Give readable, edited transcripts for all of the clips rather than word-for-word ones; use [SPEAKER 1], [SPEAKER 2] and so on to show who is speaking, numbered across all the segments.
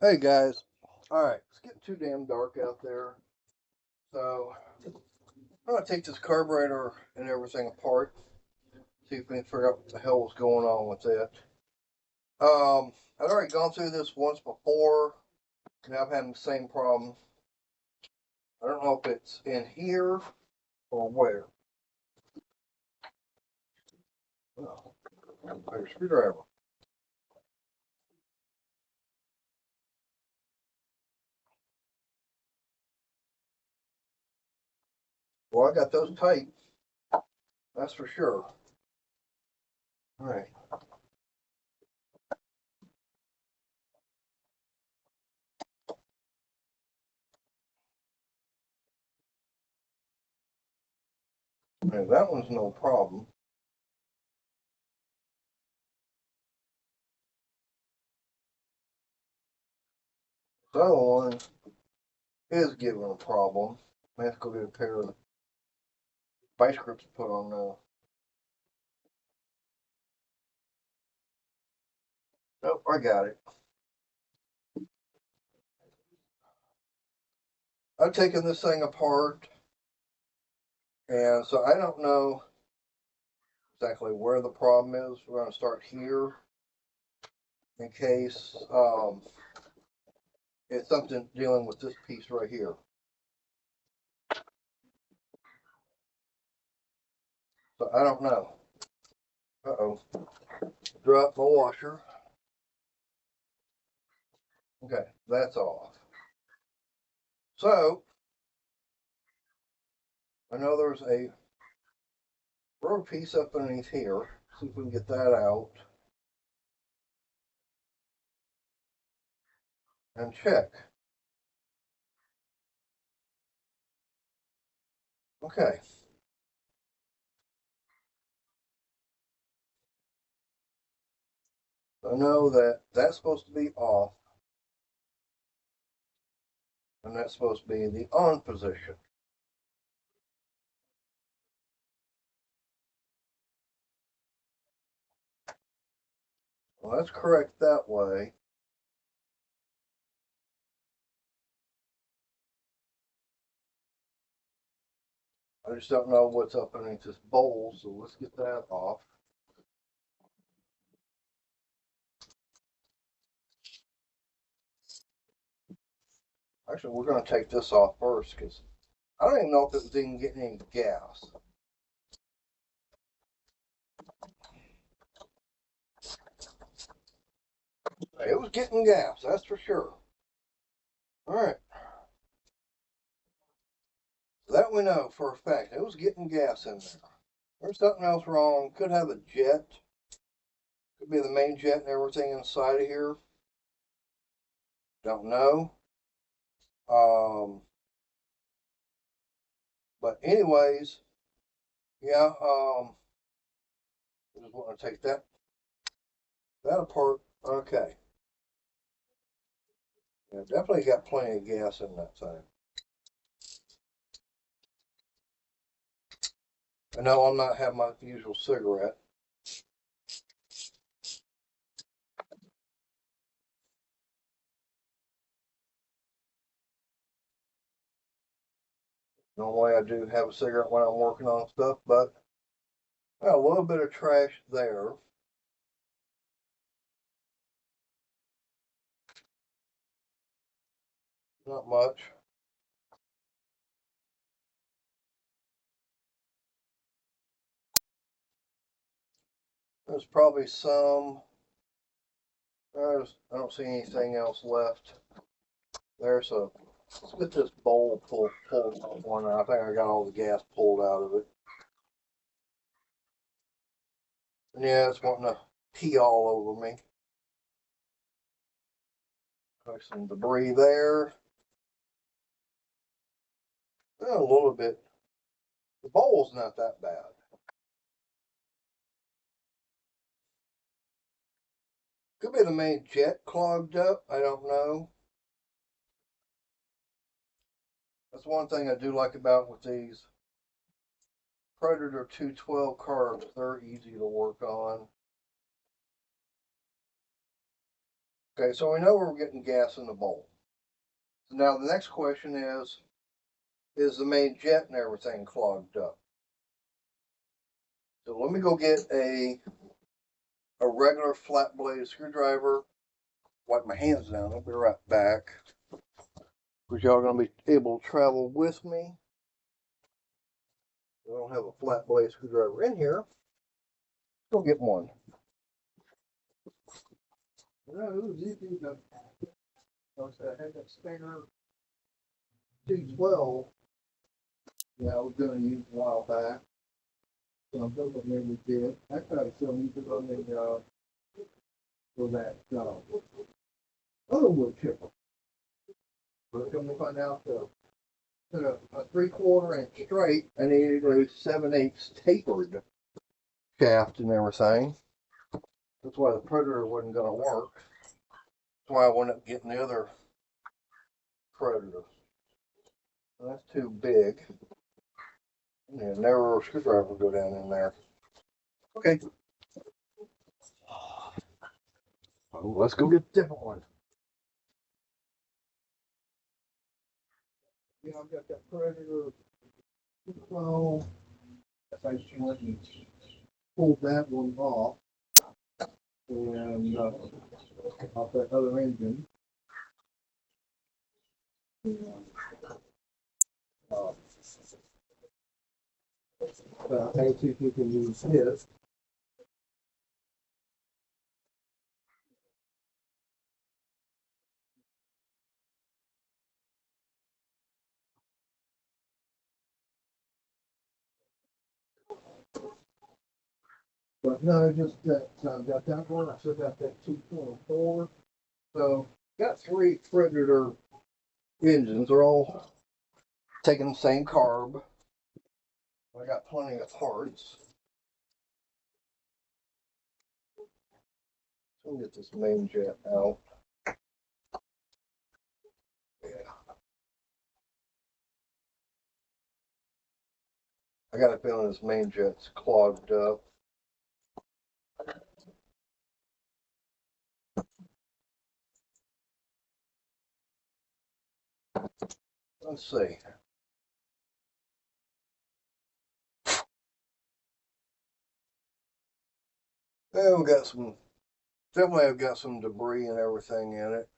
[SPEAKER 1] Hey guys, alright, it's getting too damn dark out there, so I'm gonna take this carburetor and everything apart, see if we can figure out what the hell was going on with it. I'd already gone through this once before, and I've had the same problem. I don't know if it's in here or where. Oh, there's a screwdriver. Well, I got those tight, that's for sure. Alright. And that one's no problem. The other one is giving a problem. I have to go get a pair of vice grips to put on now. Nope, I got it. I've taken this thing apart, and so I don't know exactly where the problem is. We're going to start here in case it's something dealing with this piece right here. So I don't know. Uh-oh. Dropped my washer. Okay, that's off. So, I know there's a rubber piece up underneath here. See if we can get that out. And check. Okay. I know that that's supposed to be off. And that's supposed to be the on position. Well, that's correct that way. I just don't know what's up underneath this bowl, so let's get that off. Actually, we're going to take this off first because I don't even know if it was even getting any gas. It was getting gas, that's for sure. Alright. That we know for a fact. It was getting gas in there. There's something else wrong. Could have a jet. Could be the main jet and everything inside of here. Don't know. But anyways, yeah, I just want to take that apart. Okay. Yeah, definitely got plenty of gas in that thing. I know I'm not having my usual cigarette. Normally I do have a cigarette when I'm working on stuff, but I got a little bit of trash there. Not much. There's probably some. I don't see anything else left. There's a. Let's get this bowl pulled off one. I think I got all the gas pulled out of it. And yeah, it's wanting to pee all over me. There's some debris there. A little bit. The bowl's not that bad. Could be the main jet clogged up. I don't know. That's one thing I do like about with these Predator 212 carbs. They're easy to work on. Okay, so we know we're getting gas in the bowl. Now the next question is the main jet and everything clogged up? So let me go get a regular flat blade screwdriver, wipe my hands down, I'll be right back. Because y'all are going to be able to travel with me. I don't have a flat blade screwdriver in here. Go get one. No, it was easy to, I had that Stinger 212. Yeah, I was going to use a while back. So I'm hoping maybe we did. I tried to sell me for that other wood chipper. But come to find out a 3/4 inch straight, I needed a 7/8 tapered shaft and everything. That's why the Predator wasn't going to work. That's why I wound up getting the other Predator. So that's too big. Yeah, narrower screwdriver will go down in there. Okay. Oh, let's go get a different one. Yeah, I've got that Predator 12. I just went and pulled that one off. And off that other engine. I'll see if we can use his. But no, just that got that one. I still got that 224. So got 3 Predator engines. They're all taking the same carb. I got plenty of parts. So let me get this main jet out. Yeah. I got a feeling this main jet's clogged up. Let's see. Yeah, we got some. Definitely, I've got some debris and everything in it.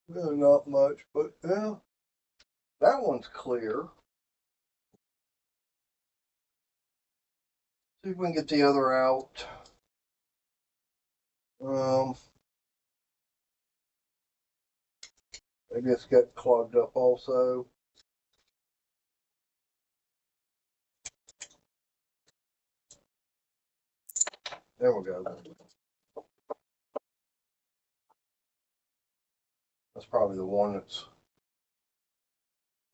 [SPEAKER 1] Really not much, but yeah, that one's clear. See if we can get the other out. Maybe it's got clogged up also. There we go. That's probably the one that's.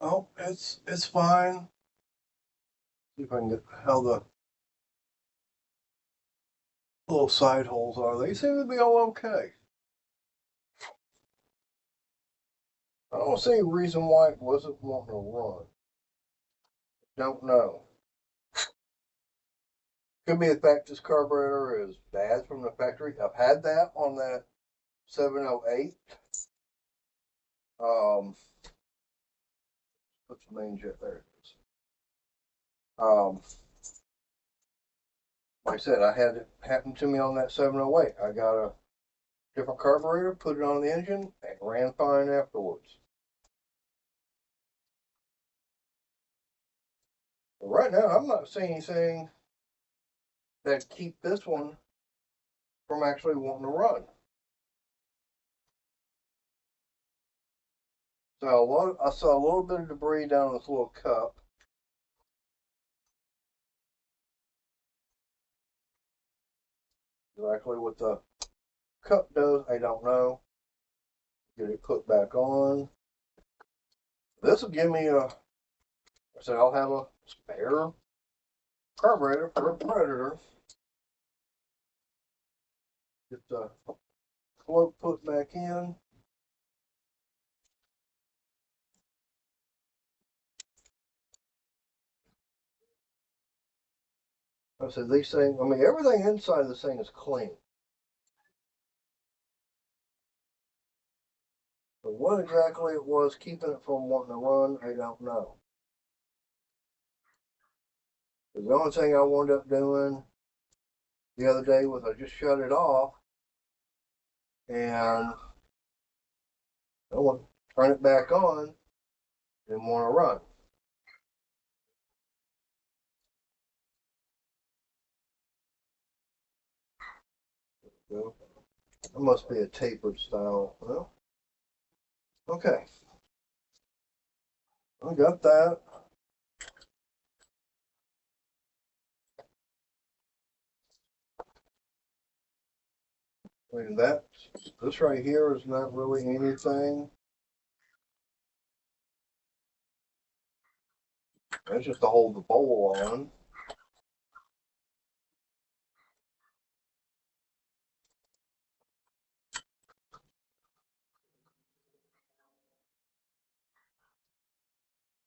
[SPEAKER 1] Oh, it's fine. See if I can get how the little side holes are. They seem to be all okay. I don't see any reason why it wasn't wanting to run. Don't know. Could be the fact this carburetor is bad from the factory. I've had that on that 708. What's the main jet? There it is. Like I said, I had it happen to me on that 708. I got a different carburetor, put it on the engine, and ran fine afterwards. But right now, I'm not seeing anything that keep this one from actually wanting to run. So I saw a little bit of debris down in this little cup. Exactly what the cup does, I don't know. Get it put back on. This will give me I said I'll have a spare carburetor for a Predator. Get the float put back in. I said, these things, I mean, everything inside this thing is clean. But what exactly it was keeping it from wanting to run, I don't know. The only thing I wound up doing the other day was I just shut it off and I want to turn it back on and want to run. So, it must be a tapered style. Well, okay. I got that. I mean, this right here is not really anything. That's just to hold the bowl on.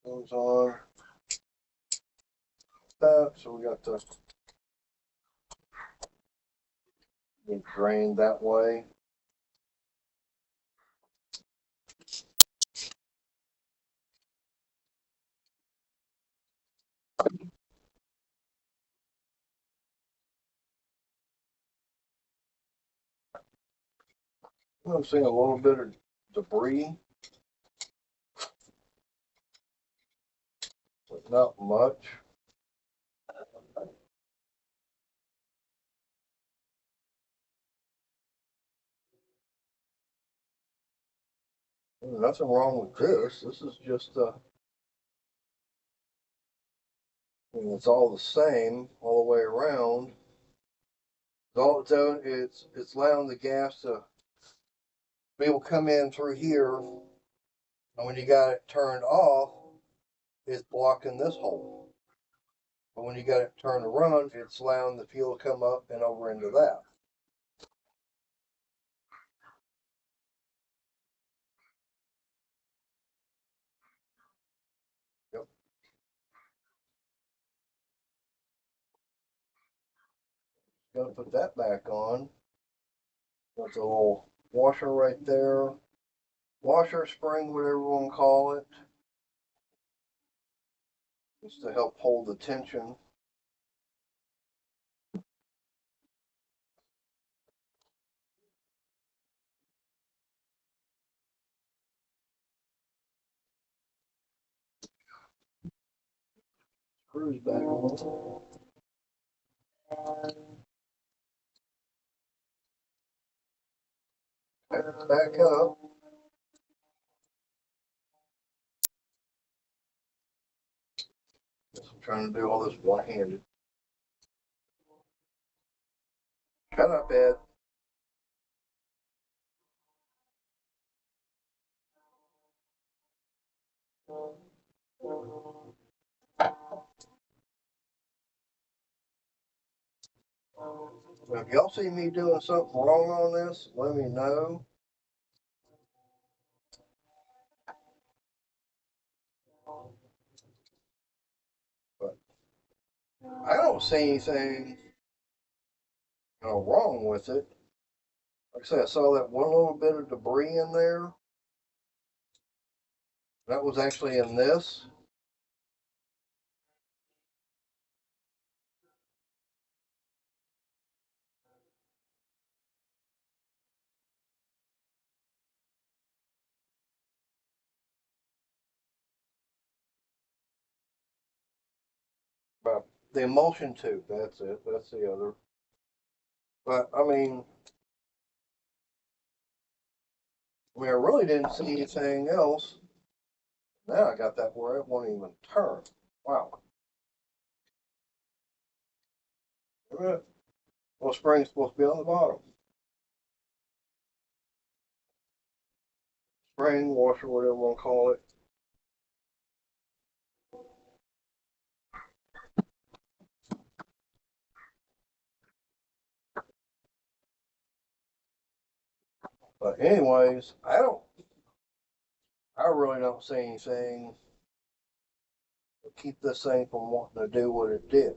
[SPEAKER 1] Goes on that, so we got to get drained that way. I'm seeing a little bit of debris, but not much. There's nothing wrong with this. This is just it's all the same all the way around. All it's doing is it's allowing the gas to be able to come in through here, and when you got it turned off, it's blocking this hole. But when you got it turned to run, it's allowing the fuel to come up and over into that. Yep. Got to put that back on. That's a little washer right there. Washer, spring, whatever you want to call it. Just to help hold the tension. Screws back on. Back up. I'm trying to do all this one-handed. Shut up, Ed. If y'all see me doing something wrong on this, let me know. But I don't see anything wrong with it. Like I said, I saw that one little bit of debris in there. That was actually in this. But the emulsion tube, that's it. That's the other. But I really didn't see anything else. Now I got that where it won't even turn. Wow. Look at it. Well, spring's supposed to be on the bottom. Spring, washer, whatever you want to call it. But anyways, I really don't see anything to keep this thing from wanting to do what it did.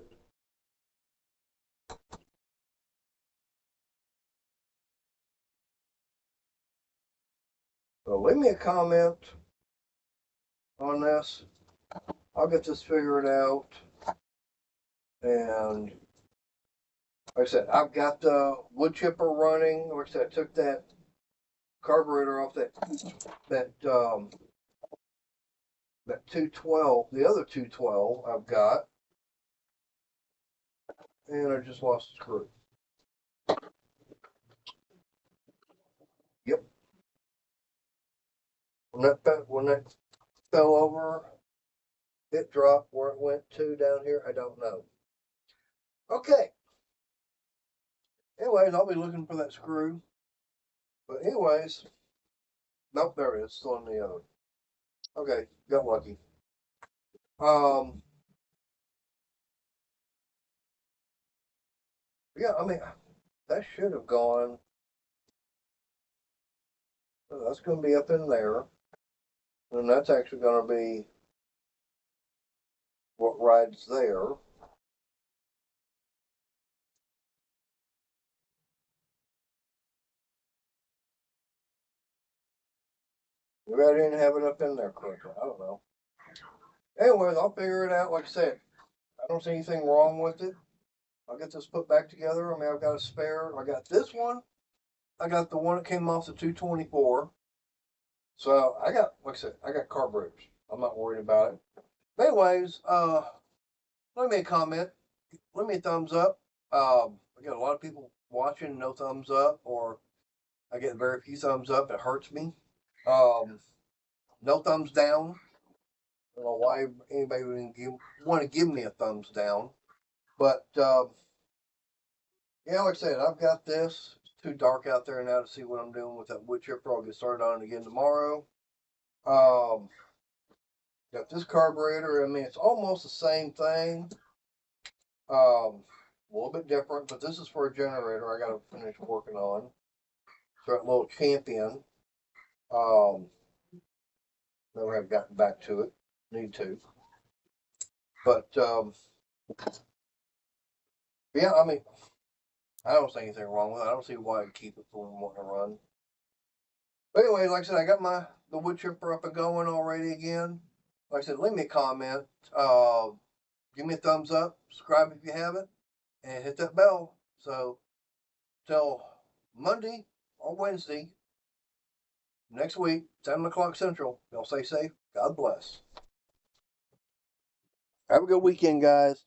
[SPEAKER 1] So leave me a comment on this. I'll get this figured out. And like I said, I've got the wood chipper running. Like I said, I took that carburetor off that 212, the other 212 I've got, and I just lost the screw. Yep. When that fell over, it dropped. Where it went to down here, I don't know. Okay. Anyways, I'll be looking for that screw. But anyways, nope, there it is, still in the oven. Okay, got lucky. Yeah, I mean, that should have gone. That's going to be up in there. And that's actually going to be what rides there. Maybe I didn't have it up in there correctly. I don't know. Anyways, I'll figure it out. Like I said, I don't see anything wrong with it. I'll get this put back together. I mean, I've got a spare. I got this one. I got the one that came off the 224. So I got, like I said, I got carburetors. I'm not worried about it. But anyways, leave me a comment. Leave me a thumbs up. I got a lot of people watching, no thumbs up, or I get very few thumbs up. It hurts me. No thumbs down. I don't know why anybody would want to give me a thumbs down. But, yeah, like I said, I've got this. It's too dark out there now to see what I'm doing with that wood chipper. I'll get started on it again tomorrow. Got this carburetor. I mean, it's almost the same thing. A little bit different, but this is for a generator I got to finish working on. So that little Champion. Never have gotten back to it. Need to. But, yeah, I mean, I don't see anything wrong with it. I don't see why I'd keep it from wanting to run. But anyway, like I said, I got the wood chipper up and going already again. Like I said, leave me a comment. Give me a thumbs up. Subscribe if you haven't. And hit that bell. So, till Monday or Wednesday next week, 7 o'clock Central. Y'all stay safe. God bless. Have a good weekend, guys.